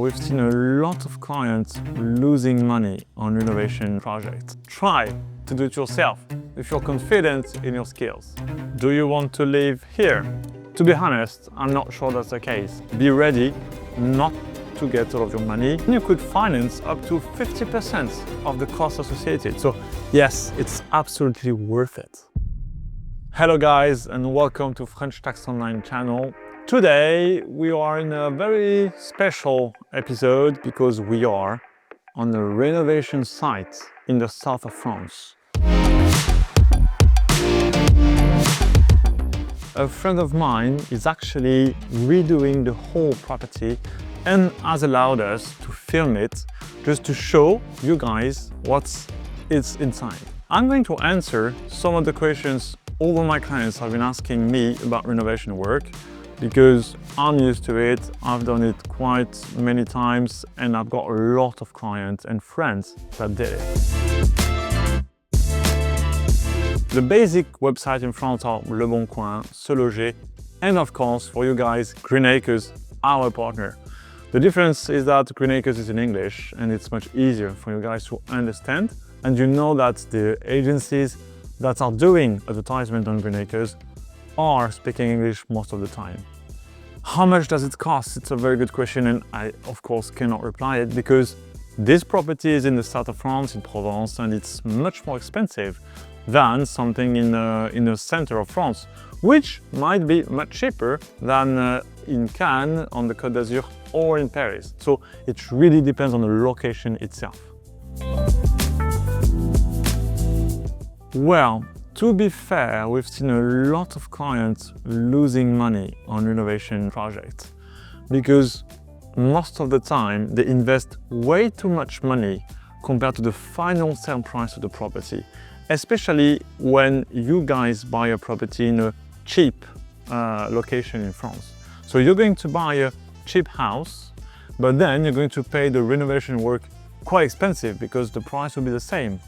We've seen a lot of clients losing money on renovation projects. Try to do it yourself if you're confident in your skills. Do you want to live here? To be honest, I'm not sure that's the case. Be ready not to get all of your money. You could finance up to 50% of the cost associated. So yes, it's absolutely worth it. Hello guys, and welcome to French Tax Online channel. Today we are in a very special episode because we are on a renovation site in the south of France. A friend of mine is actually redoing the whole property and has allowed us to film it just to show you guys what's inside. I'm going to answer some of the questions all of my clients have been asking me about renovation work because I'm used to it, I've done it quite many times, and I've got a lot of clients and friends that did it. The basic website in France are Le Bon Coin, Se Loger, and of course, for you guys, Green Acres, our partner. The difference is that Green Acres is in English and it's much easier for you guys to understand, and you know that the agencies that are doing advertisement on Green Acres are speaking English most of the time. How much does it cost? It's a very good question, and I of course cannot reply it because this property is in the south of France, in Provence, and it's much more expensive than something in the center of France, which might be much cheaper than in Cannes, on the Côte d'Azur, or in Paris. So it really depends on the location itself. Well, to be fair, we've seen a lot of clients losing money on renovation projects because most of the time they invest way too much money compared to the final sale price of the property, especially when you guys buy a property in a cheap location in France. So you're going to buy a cheap house, but then you're going to pay the renovation work quite expensive because the price will be the same.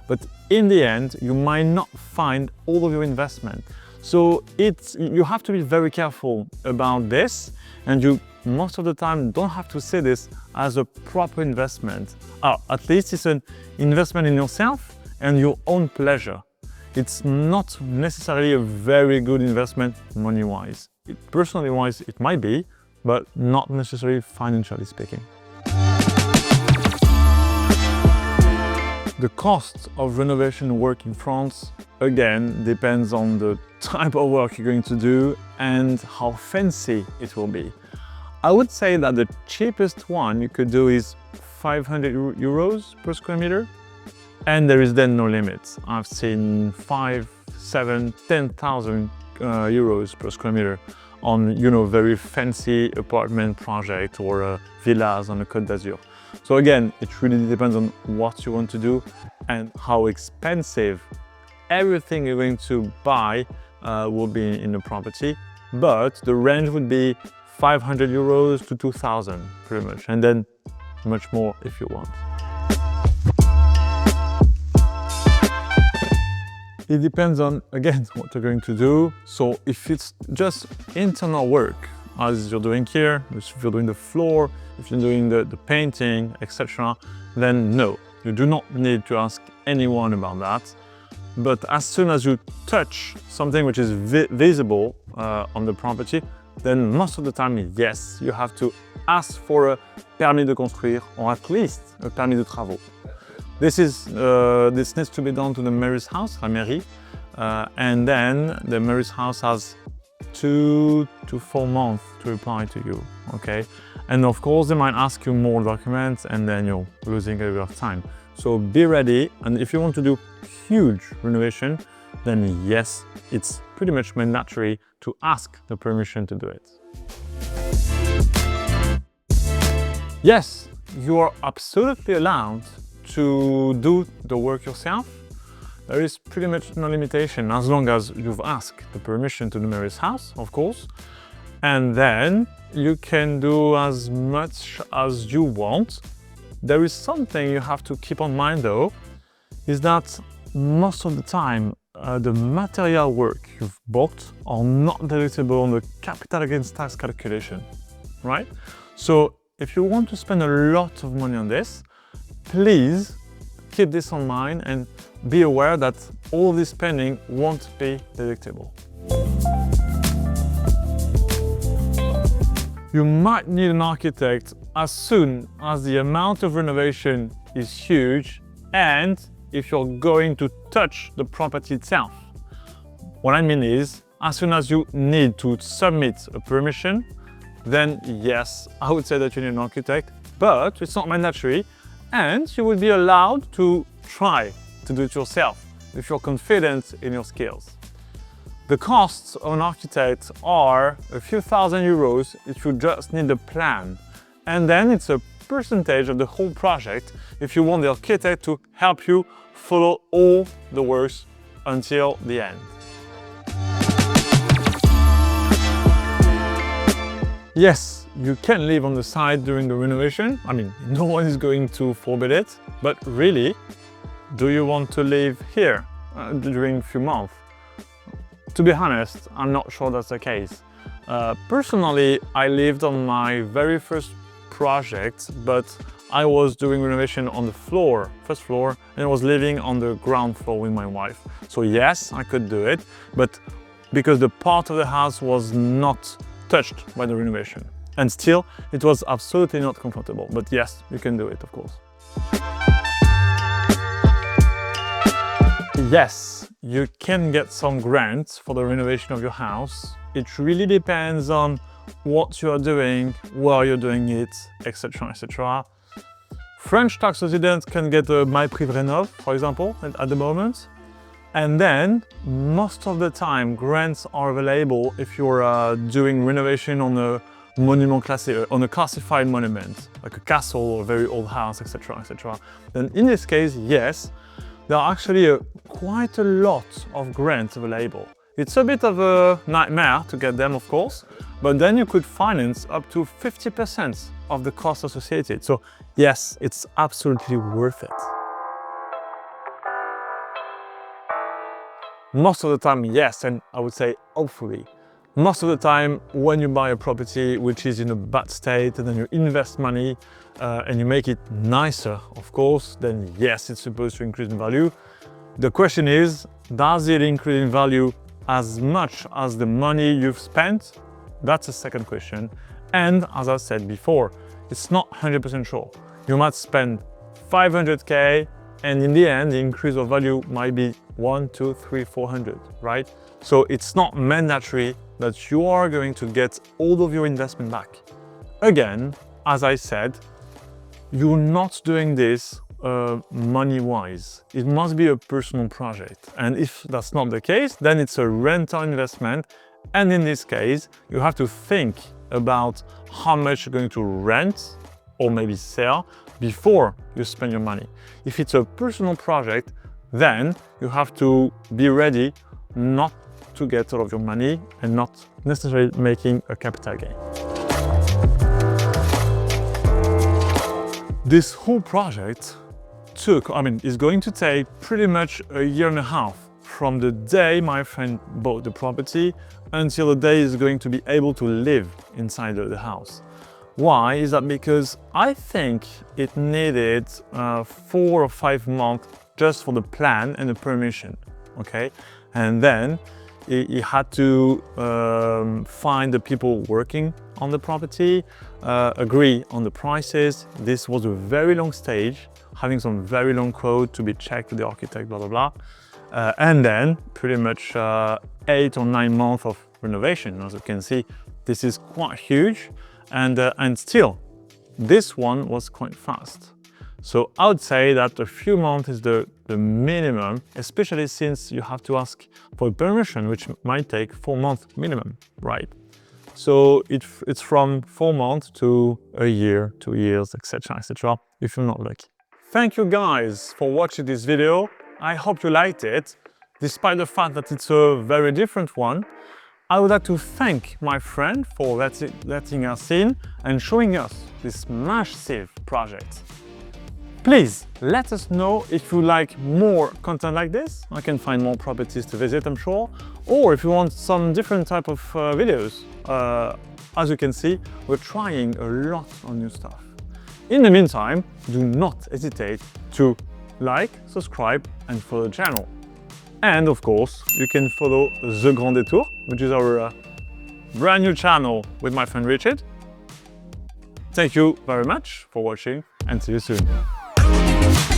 But in the end, you might not find all of your investment. So you have to be very careful about this, and you most of the time don't have to see this as a proper investment. At least it's an investment in yourself and your own pleasure. It's not necessarily a very good investment money-wise. Personally-wise, it might be, but not necessarily financially speaking. The cost of renovation work in France, again, depends on the type of work you're going to do and how fancy it will be. I would say that the cheapest one you could do is 500 euros per square meter, and there is then no limit. I've seen 5, 7, 10,000 euros per square meter on, very fancy apartment project or villas on the Côte d'Azur. So again, it really depends on what you want to do and how expensive everything you're going to buy will be in the property. But the range would be 500 euros to 2,000 pretty much, and then much more if you want. It depends on, again, what you're going to do. So if it's just internal work, as you're doing here, if you're doing the floor, if you're doing the painting, etc., then no, you do not need to ask anyone about that. But as soon as you touch something which is visible on the property, then most of the time, yes, you have to ask for a permis de construire, or at least a permis de travaux. This needs to be done to the mayor's house, la mairie, and then the mayor's house has 2 to 4 months to reply to you, okay? And of course, they might ask you more documents, and then you're losing a bit of time. So be ready, and if you want to do huge renovation, then yes, it's pretty much mandatory to ask the permission to do it. Yes, you are absolutely allowed to do the work yourself. There is pretty much no limitation as long as you've asked the permission to the mayor's house, of course. And then you can do as much as you want. There is something you have to keep in mind though, is that most of the time the material work you've bought are not deductible on the capital gains tax calculation, right? So if you want to spend a lot of money on this, please keep this in mind and be aware that all this spending won't be deductible. You might need an architect as soon as the amount of renovation is huge and if you're going to touch the property itself. What I mean is, as soon as you need to submit a permission, then yes, I would say that you need an architect, but it's not mandatory and you will be allowed to try to do it yourself if you're confident in your skills. The costs of an architect are a few €1,000 if you just need a plan, and then it's a percentage of the whole project if you want the architect to help you follow all the works until the end. Yes, you can live on the site during the renovation. I mean, no one is going to forbid it, but really, do you want to live here during a few months? To be honest, I'm not sure that's the case. Personally, I lived on my very first project, but I was doing renovation on the first floor, and I was living on the ground floor with my wife. So yes, I could do it, but because the part of the house was not touched by the renovation. And still, it was absolutely not comfortable. But yes, you can do it, of course. Yes, you can get some grants for the renovation of your house. It really depends on what you are doing, where you're doing it, etc., etc. French tax residents can get a MyPrimeRénov', for example, at the moment. And then, most of the time, grants are available if you're doing renovation on a on a classified monument, like a castle or a very old house, etc., etc. Then in this case, yes, there are actually quite a lot of grants available. It's a bit of a nightmare to get them, of course, but then you could finance up to 50% of the cost associated. So yes, it's absolutely worth it. Most of the time, yes, and I would say hopefully. Most of the time, when you buy a property which is in a bad state and then you invest money and you make it nicer, of course, then yes, it's supposed to increase in value. The question is, does it increase in value as much as the money you've spent? That's the second question. And as I said before, it's not 100% sure. You might spend 500K and in the end, the increase of value might be 1, 2, 3, 400, right? So it's not mandatory that you are going to get all of your investment back. Again, as I said, you're not doing this money-wise. It must be a personal project. And if that's not the case, then it's a rental investment. And in this case, you have to think about how much you're going to rent or maybe sell before you spend your money. If it's a personal project, then you have to be ready not to get all of your money and not necessarily making a capital gain. This whole project is going to take pretty much a year and a half from the day my friend bought the property until the day he's going to be able to live inside the house. Why? Is that because I think it needed 4 or 5 months just for the plan and the permission, okay? And then he had to find the people working on the property, agree on the prices. This was a very long stage, having some very long quote to be checked with the architect, blah, blah, blah. And then pretty much 8 or 9 months of renovation. As you can see, this is quite huge. And still, this one was quite fast. So I would say that a few months is the minimum, especially since you have to ask for permission, which might take 4 months minimum, right? So it's from 4 months to a year, 2 years, etc., etc., if you're not lucky. Thank you guys for watching this video. I hope you liked it, despite the fact that it's a very different one. I would like to thank my friend for letting us in and showing us this massive project. Please let us know if you like more content like this. I can find more properties to visit, I'm sure. Or if you want some different type of videos, as you can see, we're trying a lot of new stuff. In the meantime, do not hesitate to like, subscribe and follow the channel. And of course, you can follow The Grand Détour, which is our brand new channel with my friend Richard. Thank you very much for watching and see you soon.